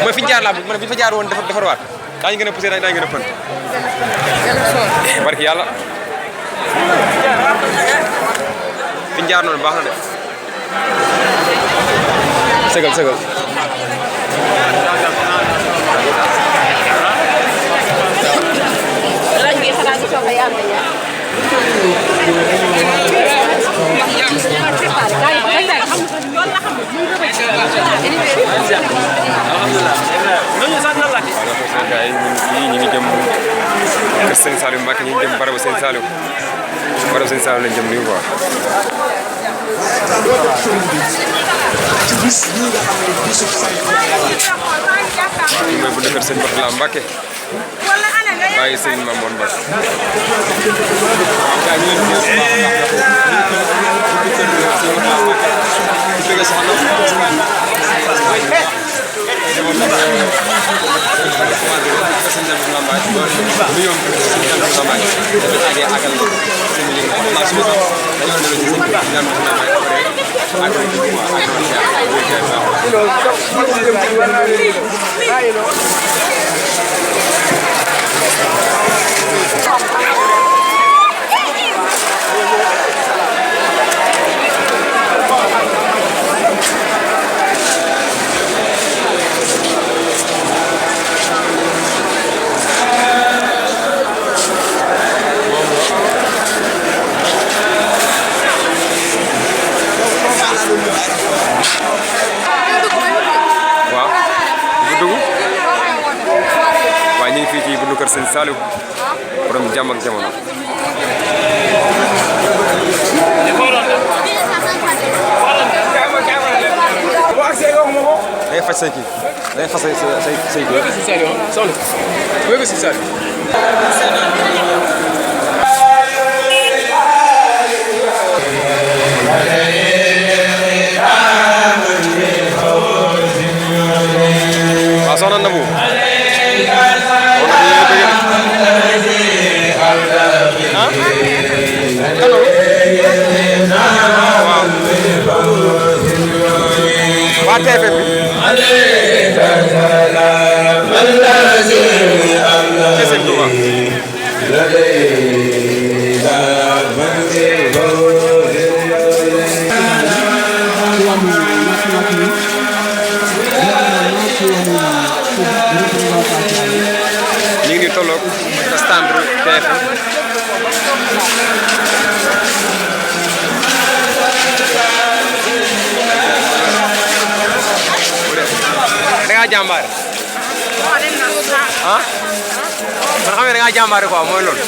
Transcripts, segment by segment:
mooy fi ñu jaar laa bëgg ma ne fi ñu fa jaar woon defarwaat daañu gën a poussé daañu gën a fën barki yàlla fi ñu jaar noonu baax na de sëgal sëgal ñu ngi jëm kër Sëñ Saliou Mbacké ñu ngi jëm barabu Sëñ Saliou lañ jëm nii quoi ñu mooy bu kër Sëñ Mourtala Mbacké bàyyi Sëñ Mamour Mbacké kër Sëñ Saliou borom jàmm ak jamono day faj say kii day faj say waaw soxna Nabou waa TFM bi ñu ngi tolloog stand TFM jàmbaar ah man xam nga da ngaa jàmbaar quoi mooy loolu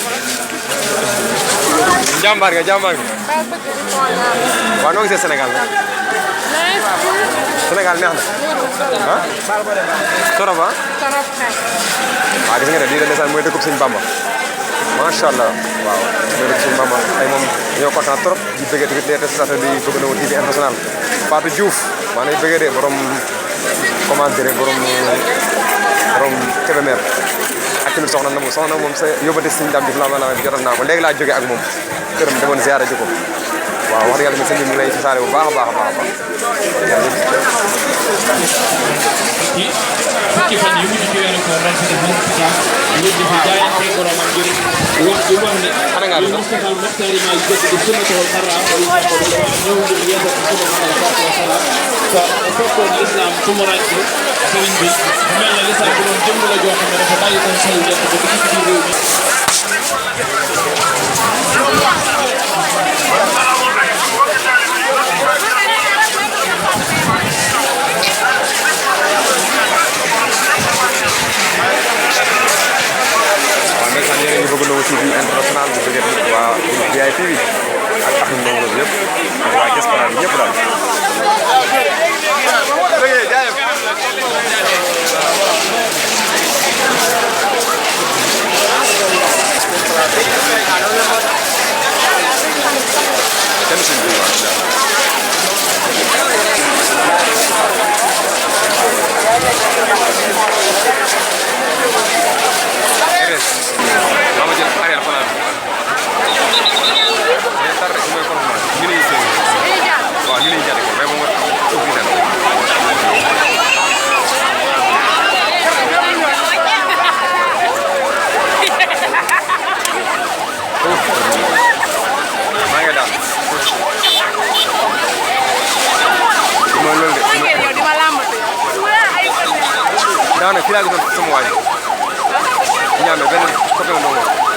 jàmbaar nga waaw noo gisee Sénégal nga Sénégal neex na ah torop ah waaw gis nga ne lii de ndeysaan mooy dëkkub Sëñ Bamba macha allah waaw mooy dëkkub Sëñ Bamba ay moom ñoo kontaan trop di bëggee tamit les téléspectateurs di bëgg na woon TV international Fatou Diouf maa ngi bëggee de borom comment dire borom Kébémer ak tamit soxna moom sa yóbbante Sëñ Dame Diouf la jotoon naa ko léegi laa jógee ak moom këram demoon ziara ji ko waaw wax dëgg yàlla sëñ bi mu ngi lay tasaare bu baax a baax a baax a baax. fukki fan yu mujj ci weeru koor ren fi def ngir di fi jaayante boromam ngir wax di wax ne xana nga yow Moustapha Mokhtar yi maay jëkk di sunnatol xarra ñëw ngir yeesal ci sunu xamal salaatu wa salaam te fekkoon l'islam tumuraanke sëriñ bi mel na l'islam bu doon jëmm la joo xam ne dafa bàyyi ko xel jant ba dugg ci biir réew mi TV international di bëgg waa VIP bi ak ak ndongo bi yëpp ak waa diaspora bi ñëpp daal kenn suñu bi waa waaw li lay jar yaa nag fii laa gisoon sama waay ñaame benn copain la